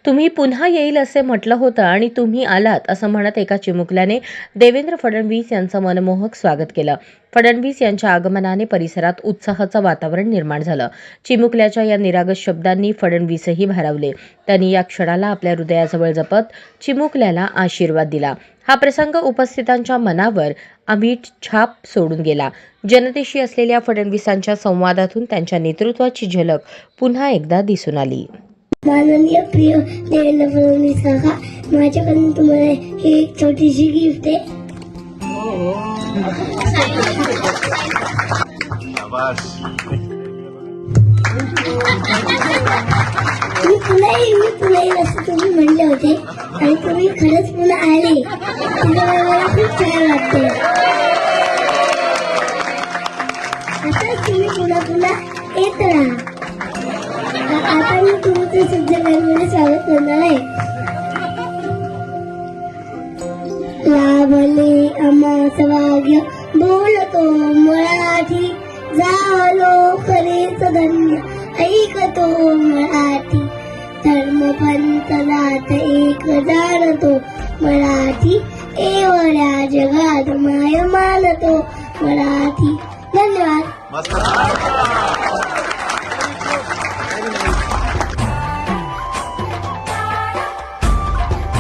तुम्ही पुन्हा येईल असे म्हटलं होतं आणि तुम्ही आलात असं म्हणत एका चिमुकल्याने देवेंद्र फडणवीस यांचं मनमोहक स्वागत केलं. फडणवीस यांच्या आगमनाने परिसरात उत्साहाचं वातावरण निर्माण झालं. चिमुकल्याच्या या निरागस शब्दांनी फडणवीसही भारावले. त्यांनी या क्षणाला आपल्या हृदयाजवळ जपत चिमुकल्याला आशीर्वाद दिला. हा प्रसंग उपस्थितांच्या मनावर अमिट छाप सोडून गेला. जनतेशी असलेल्या फडणवीसांच्या संवादातून त्यांच्या नेतृत्वाची झलक पुन्हा एकदा दिसून आली. माननीय प्रिय देवेंद्र फडणवीस काका, माझ्याकडून तुम्हाला ही एक छोटीशी गिफ्ट आहे. मी पुन्हा येईल असं तुम्ही म्हणले होते आणि तुम्ही खरंच पुन्हा आले. त्यामुळे मला खूप छान वाटते. आता तुम्ही पुन्हा येत राहा. आता मी तुमचं सज्जनमध्ये स्वागत करणार आहे. लाभले आम्हास भाग्य बोलतो मराठी, झालो खरेच धन्य ऐकतो मराठी. धर्म पंथ नाथ एक जाणतो मराठी, एवढ्या जगात माय मानतो मराठी. धन्यवाद.